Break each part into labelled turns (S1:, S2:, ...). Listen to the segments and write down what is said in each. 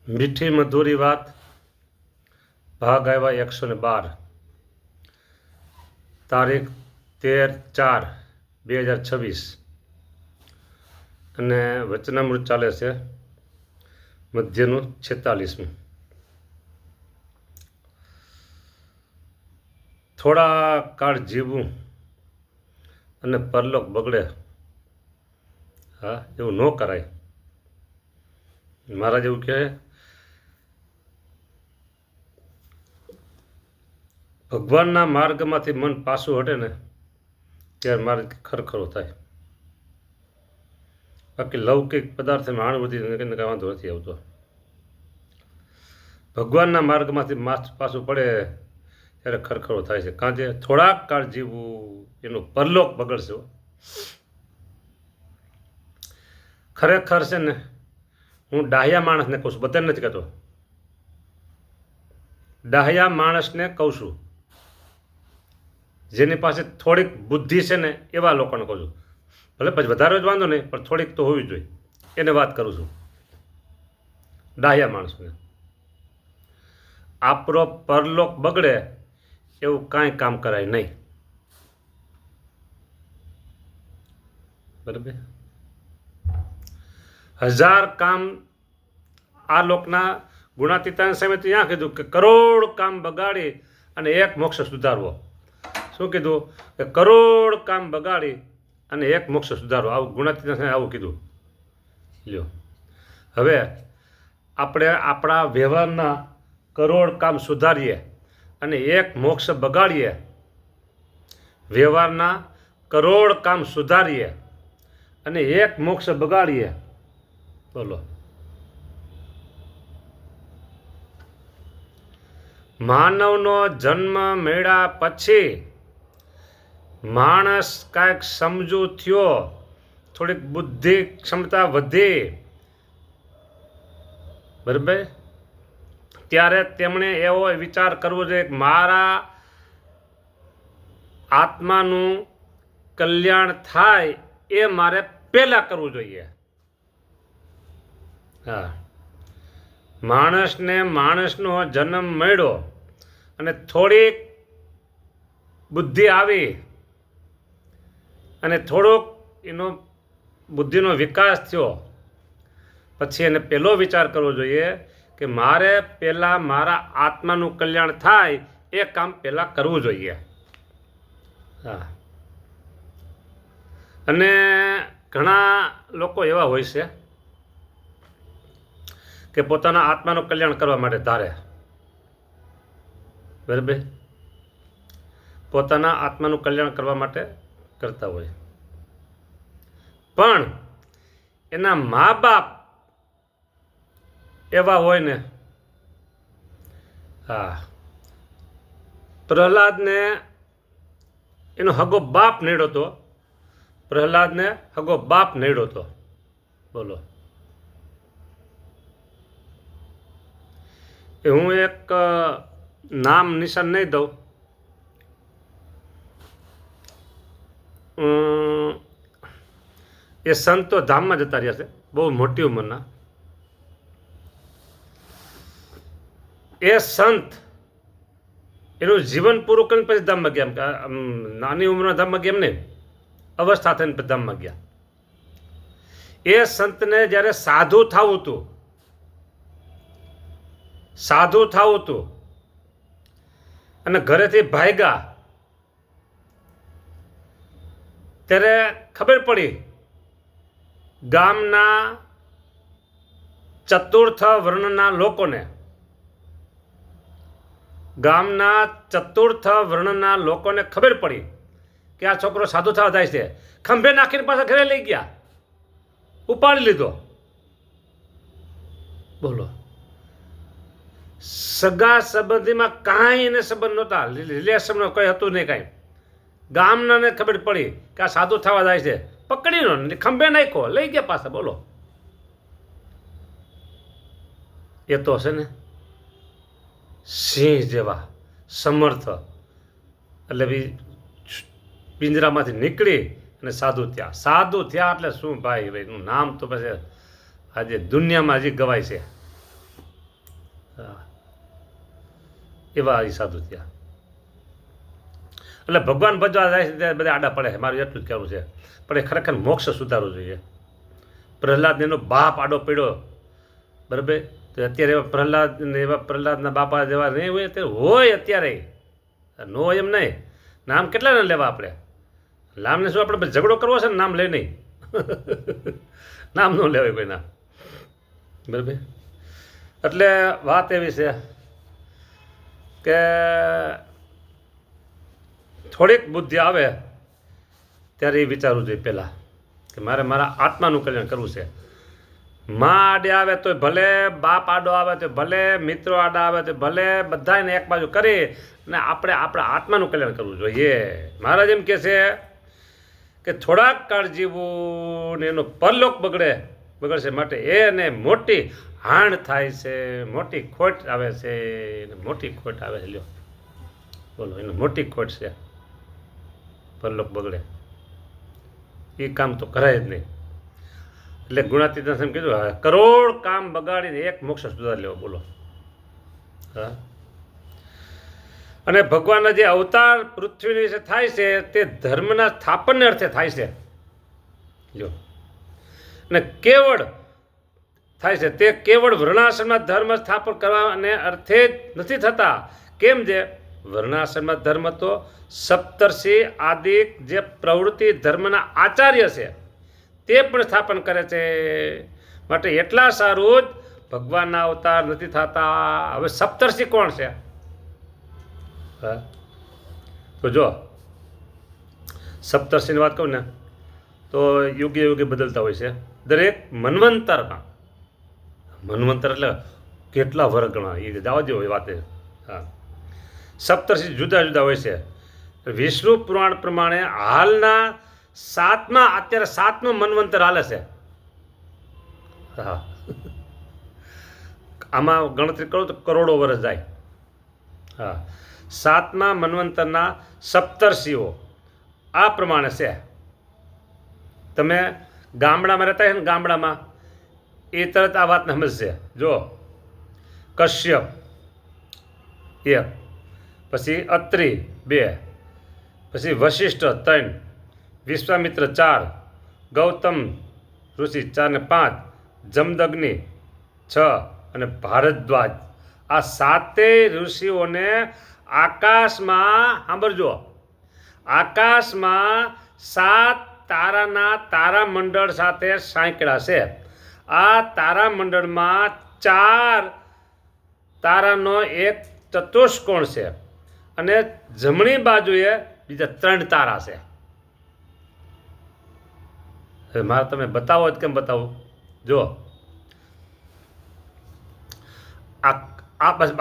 S1: મીઠી મધુરી વાત ભાગ આવ્યા 112 તારીખ 13/4/2026 અને વચનામૃત ચાલે છે મધ્યનું 46મું. થોડા કાળ જીવવું અને પરલોક બગડે, હા એવું ન કરાય. મહારાજ એવું કહે, ભગવાનના માર્ગમાંથી મન પાછું હટે ને ત્યારે માર્ગ ખરખરો થાય. બાકી લૌકિક પદાર્થમાં અણુવૃત્તિ કાંઈ વાંધો નથી આવતો. ભગવાનના માર્ગમાંથી પાછું પડે ત્યારે ખરખરો થાય છે. કારણ કે થોડાક કાળ જીવવું એનું પરલોક બગડશે. ખરેખર છે ને, હું ડાહ્યા માણસને કહું છું, બધાને નથી કહેતો. ડાહ્યા માણસને કહું છું, જેની પાસે થોડીક બુદ્ધિ છે ને એવા લોકોને કહું છું. ભલે પછી વધારે જ વાંધો નહીં, પણ થોડીક તો હોવી જોઈએ, એને વાત કરું છું. ડાહ્યા માણસને આપણો પરલોક બગડે એવું કાંઈ કામ કરાય નહીં. બરાબર? 1000 કામ આ લોકના ગુણાતીતાન સામે ત્યાં કીધું કે કરોડ કામ બગાડી અને એક મોક્ષ સુધારવો. શું કીધું? કે કરોડ કામ બગાડી અને એક મોક્ષ સુધારવો. આવું ગુણાતીતાન સામે આવું કીધું. લ્યો, હવે આપણે આપણા વ્યવહારના કરોડ કામ સુધારીએ અને એક મોક્ષ બગાડીએ. વ્યવહારના કરોડ કામ સુધારીએ અને એક મોક્ષ બગાડીએ. બોલો, માનવનો જન્મ મળ્યા પછી માણસ કાંઈક સમજુ થયો, થોડીક બુદ્ધિ ક્ષમતા વધી, બરાબર? ત્યારે તેમણે એવો વિચાર કરવો જોઈએ કે મારા આત્માનું કલ્યાણ થાય એ મારે પહેલાં કરવું જોઈએ. હા, માણસનો જન્મ મળ્યો અને થોડીક બુદ્ધિ આવી અને થોડોક એનો બુદ્ધિનો વિકાસ થયો, પછી એને પહેલો વિચાર કરવો જોઈએ કે મારે પહેલાં મારા આત્માનું કલ્યાણ થાય એ કામ પહેલાં કરવું જોઈએ. હા, અને ઘણા લોકો એવા હોય છે કે પોતાના આત્માનું કલ્યાણ કરવા માટે ધારે, બરાબર? પોતાના આત્માનું કલ્યાણ કરવા માટે કરતા હોય, પણ એના મા બાપ એવા હોય ને. હા, પ્રહલાદને એનો હગો બાપ નડ્યો હતો. પ્રહલાદને હગો બાપ નડ્યો હતો. બોલો, એ હું એક નામ નિશાન નહીં દઉં. એ સંત તો ધામમાં જતા રહ્યા છે, બહુ મોટી ઉંમરના. એ સંત એનું જીવન પૂરું કરીને પછી ધામમાં ગયા. નાની ઉંમરના ધામમાં ગયા એમ નહીં, અવસ્થા થઈને પછી ધામમાં ગયા. એ સંતને જ્યારે સાધુ થવું હતું અને ઘરેથી ભાગ્યા, ત્યારે ખબર પડી ગામના ચતુર્થ વર્ણના લોકોને ખબર પડી કે આ છોકરો સાધુ થવા જાય છે. ખંભે નાખીને પાછા ઘરે લઈ ગયા, ઉપાડી લીધો. બોલો, સગા સંબંધીમાં કાંઈ એને સંબંધ નહોતા, રિલેશનનો કંઈ હતું નહીં કાંઈ. ગામનાને ખબર પડી કે આ સાધુ થવા જાય છે, પકડીનો ખંભે નાખ્યો, લઈ ગયા પાછા. બોલો, એ તો છે ને સિંહ જેવા સમર્થ. એટલે બી પિંજરામાંથી નીકળી અને સાધુ થયા એટલે શું ભાઈ, એનું નામ તો પછી આજે દુનિયામાં હજી ગવાય છે. એવા એ સાધુ થયા. એટલે ભગવાન ભજવા જાય છે ત્યારે બધા આડા પડે છે, મારું એટલું જ કહેવું છે. પણ એ ખરેખર મોક્ષ સુધારવું જોઈએ. પ્રહલાદ એનો બાપ આડો પડ્યો, બરાબર, તો અત્યારે એવા પ્રહલાદના બાપા જેવા નહીં હોય, અત્યારે હોય, અત્યારે ન હોય એમ નહીં. નામ કેટલા ને લેવા આપણે? નામને શું આપણે ઝઘડો કરવો છે ને? નામ લે નહીં. નામ ન લેવાય કોઈ નામ, બરાબર. એટલે વાત એવી છે કે થોડીક બુદ્ધિ આવે ત્યારે એ વિચારવું જોઈએ પહેલાં કે મારે મારા આત્માનું કલ્યાણ કરવું છે. માં આડે આવે તો ભલે, બાપ આડો આવે તો ભલે, મિત્રો આડા આવે તો ભલે, બધાને એક બાજુ કરી અને આપણે આપણા આત્માનું કલ્યાણ કરવું જોઈએ. મહારાજ એમ કહે છે કે થોડાક કાળ જીવવું ને એનો પરલોક બગડશે માટે એને મોટી હાણ થાય છે, મોટી ખોટ આવે છે, મોટી ખોટ આવે છે. લ્યો બોલો, એનો મોટી ખોટ છે, પરલોક બગડે. એ કામ તો કરાય જ નહીં. એટલે ગુણાતીતાન સ્વામી કીધું કરોડ કામ બગાડીને એક મોક્ષ સુધાર લેવો. બોલો. હા. અને ભગવાનના જે અવતાર પૃથ્વી વિશે થાય છે તે ધર્મના સ્થાપનને અર્થે થાય છે. જો, અને કેવળ થાય છે તે કેવળ વર્ણાશ્રમમાં ધર્મ સ્થાપન કરવાને અર્થે જ નથી થતા. કેમ? જે વર્ણાશ્રમમાં ધર્મ તો સપ્તર્ષિ આદિ જે પ્રવૃત્તિ ધર્મના આચાર્ય છે તે પણ સ્થાપન કરે છે. માટે એટલા સારું જ ભગવાનના અવતાર નથી થતા. હવે સપ્તર્ષિ કોણ છે? હા, તો જો સપ્તર્ષિની વાત કહું ને તો યુગે યુગે બદલતા હોય છે. દરેક મન્વંતરમાં, મન્વંતર એટલે કેટલા વર્ષ ગણા, એ જવા દો એ વાતે. હા, સપ્તર્ષિ જુદા જુદા હોય છે. વિષ્ણુ પુરાણ પ્રમાણે હાલના અત્યારે સાતમું મન્વંતર હાલે છે. હા, આમાં ગણતરી કરો તો કરોડો વર્ષ જાય. હા, સાતમા મન્વંતરના સપ્તર્ષિઓ આ પ્રમાણે છે. તમે ગામડામાં રહેતા હોય ને, ગામડામાં એ તરત આ વાતને સમજશે. જો, કશ્યપ 1, પછી અત્રિ 2, પછી વશિષ્ઠ 3, વિશ્વામિત્ર 4, ગૌતમ ઋષિ 4 ને 5, જમદગ્નિ 6 અને ભારદ્વાજ. આ સાતેય ઋષિઓને આકાશમાં, સાંભળજો, આકાશમાં 7 તારાના તારામંડળ સાથે સાંકળ્યા છે. આ તારામંડળમાં 4 તારાનો એક ચતુષ્કોણ છે અને જમણી બાજુએ બીજા 3 તારા છે. હવે મારે તમે બતાવો જ કેમ બતાવું? જો, આ બસ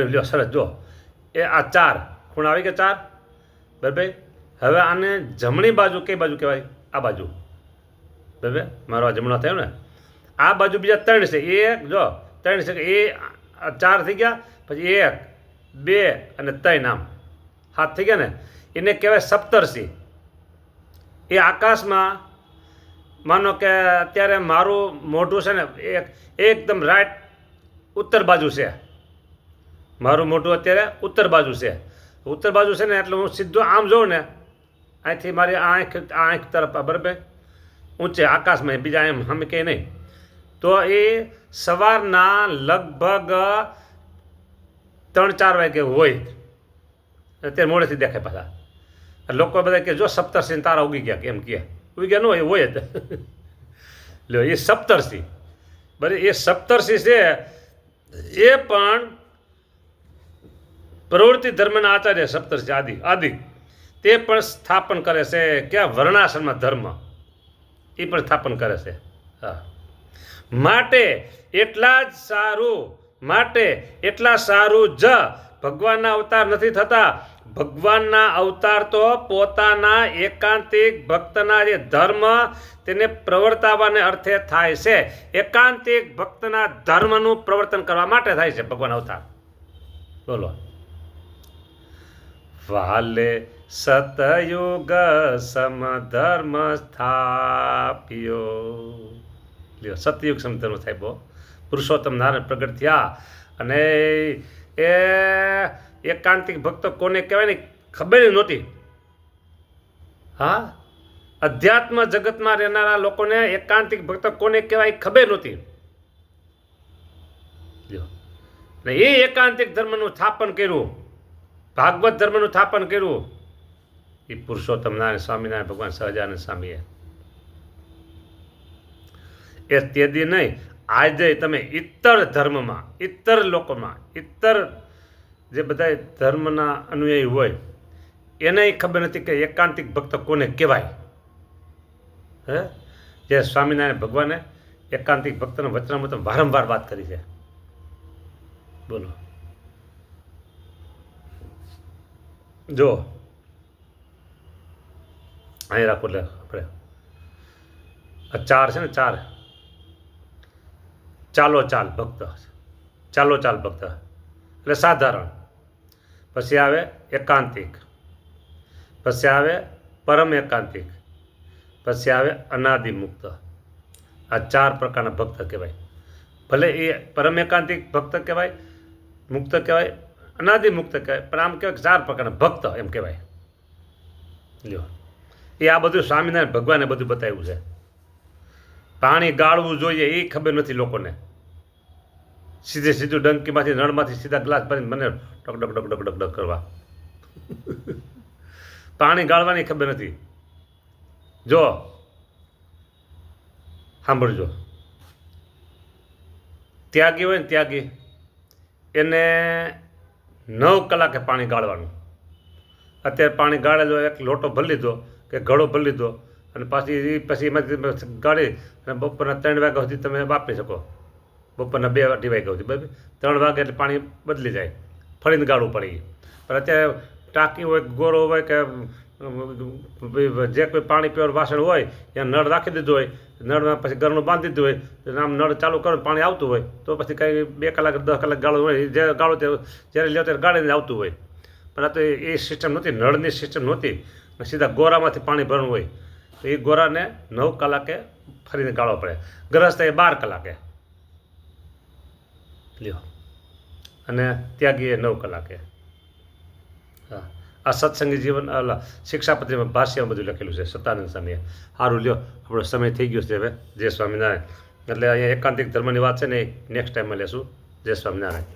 S1: લ્યો, સરસ. જો, એ આ 4 ખૂણા આવી ગયા, 4, બરાબર. હવે આને જમણી બાજુ કઈ બાજુ કહેવાય? આ બાજુ, બરાબર. મારો આ જમણો થયો ને. આ બાજુ બીજા 3 છે. એક જો 3 છે, એ 4 થઈ ગયા, પછી 1, 2 અને 3, આમ 7 થઈ ગયા ને. એને કહેવાય સપ્તર્ષિ. એ આકાશમાં, માનો કે અત્યારે મારું મોઢું છે ને એકદમ રાઈટ ઉત્તર બાજુ છે. મારું મોઢું અત્યારે ઉત્તર બાજુ છે. ઉત્તર બાજુ છે ને એટલે હું સીધું આમ જોઉં ને, અહીંથી મારી આંખ તરફ, બરાબર, ઊંચે આકાશમાં, બીજા એમ સામે કંઈ નહીં. તો એ સવારના લગભગ 3-4 વાગે હોય. અત્યારે મોડેથી દેખાય પાછા. લોકો બધા કે જો સપ્તર્ષિ તારા ઉગી ગયા, કેમ કે ઉગી ગયા ન હોય જ. લ્યો, એ સપ્તર્ષિ, બરાબર. એ સપ્તર્ષિ છે એ પણ પ્રવૃત્તિ ધર્મના આચાર્ય સપ્તર્ષિ આદિ તે પણ સ્થાપન કરે છે. ક્યાં? વર્ણાશ્રમમાં ધર્મ એ પણ સ્થાપન કરે છે. હા, માટે એટલા સારું જ ભગવાનના અવતાર નથી થતા. ભગવાનના અવતાર તો પોતાના એકાંતિક ભક્તના જે ધર્મ તેને પ્રવર્તાવવાને અર્થે થાય છે. એકાંતિક ભક્તના ધર્મનું પ્રવર્તન કરવા માટે થાય છે ભગવાન અવતાર. બોલો. વાલે સતયુગ સમધર્મ સ્થાપ્યો. લ્યો, સતયુગ સમધર્મ થાય. બહુ પુરુષોત્તમ નારાયણ પ્રગટ થયા અને એ એકાંતિક ભક્ત કોને કહેવાય ને ખબર નહોતી. હા, અધ્યાત્મ જગતમાં રહેનારા લોકોને એકાંતિક ભક્ત કોને કહેવાય ખબર નહોતી. ને એ એકાંતિક ધર્મનું સ્થાપન કર્યું, ભાગવત ધર્મનું સ્થાપન કર્યું એ પુરુષોત્તમ નારાયણ સ્વામિનારાયણ ભગવાન સહજાનંદ સ્વામીએ. એ તેદી નહીં, આજે તમે ઇતર ધર્મમાં, ઇતર લોકોમાં, ઇતર જે બધા ધર્મના અનુયાયી હોય એને ખબર નથી કે એકાંતિક ભક્ત કોને કહેવાય. હે, જે સ્વામિનારાયણ ભગવાને એકાંતિક ભક્તના વચનામૃતમાં વારંવાર વાત કરી છે. બોલો, જો અહીં રાખો એટલે આપણે આ ચાર છે ને, ચાર ચાલો ચાલ ભક્ત, ચાલો ચાલ ભક્ત એટલે સાધારણ, પછી આવે એકાંતિક, પછી આવે પરમ એકાંતિક, પછી આવે અનાદિ મુક્ત. આ ચાર પ્રકારના ભક્ત કહેવાય. ભલે એ પરમ એકાંતિક ભક્ત કહેવાય, મુક્ત કહેવાય, અનાદિ મુક્ત કહેવાય, પણ આમ કહેવાય ચાર પ્રકારના ભક્ત એમ કહેવાય. લ્યો, એ આ બધું સ્વામિનારાયણ ભગવાને બધું બતાવ્યું છે. પાણી ગાળવું જોઈએ એ ખબર નથી લોકોને. સીધું ડંકીમાંથી નળમાંથી સીધા ગ્લાસ ભરીને મને duck duck duck duck duck duck કરવા. પાણી ગાળવાની ખબર નથી. જો સાંભળજો, ત્યાગી હોય ને ત્યાગી, એને 9 કલાકે પાણી ગાળવાનું. અત્યારે પાણી ગાળેલો એક લોટો ભરી લીધો કે ઘડો ભરી લીધો અને પછી એમાંથી ગાળી અને બપોરના 3 વાગ્યા સુધી તમે વાપરી શકો. બપોરના 2 અઢી વાગ્યા સુધી, બરાબર. 3 વાગે એટલે પાણી બદલી જાય, ફરીને ગાળવું પડે. પણ અત્યારે ટાંકી હોય, ગોરો હોય કે જે કોઈ પાણી પીવાનું વાસણ હોય ત્યાં નળ રાખી દીધું હોય, નળમાં પછી ઘરનું બાંધી દીધું હોય, તો આમ નળ ચાલુ કરો પાણી આવતું હોય, તો પછી કંઈ 2 કલાક 10 કલાક ગાળવું હોય, જે ગાળો જ્યારે લ્યો ત્યારે ગાળીને આવતું હોય. પણ આ તો એ સિસ્ટમ નહોતી, નળની સિસ્ટમ નહોતી, સીધા ગોરામાંથી પાણી ભરવું હોય તો એ ગોરાને 9 કલાકે ફરીને ગાળવો પડે. ગ્રહસ્થ એ 12 કલાકે લ્યો અને ત્યાગી એ 9 કલાકે. હા, આ સત્સંગી જીવન શિક્ષાપત્રીમાં ભાષ્યમાં બધું લખેલું છે સતાનંદ સ્વામીએ. સારું, લ્યો આપણો સમય થઈ ગયો છે હવે. જય સ્વામિનારાયણ. એટલે અહીંયા એકાંતિક ધર્મની વાત છે ને, નેક્સ્ટ ટાઈમમાં લેશું. જય સ્વામિનારાયણ.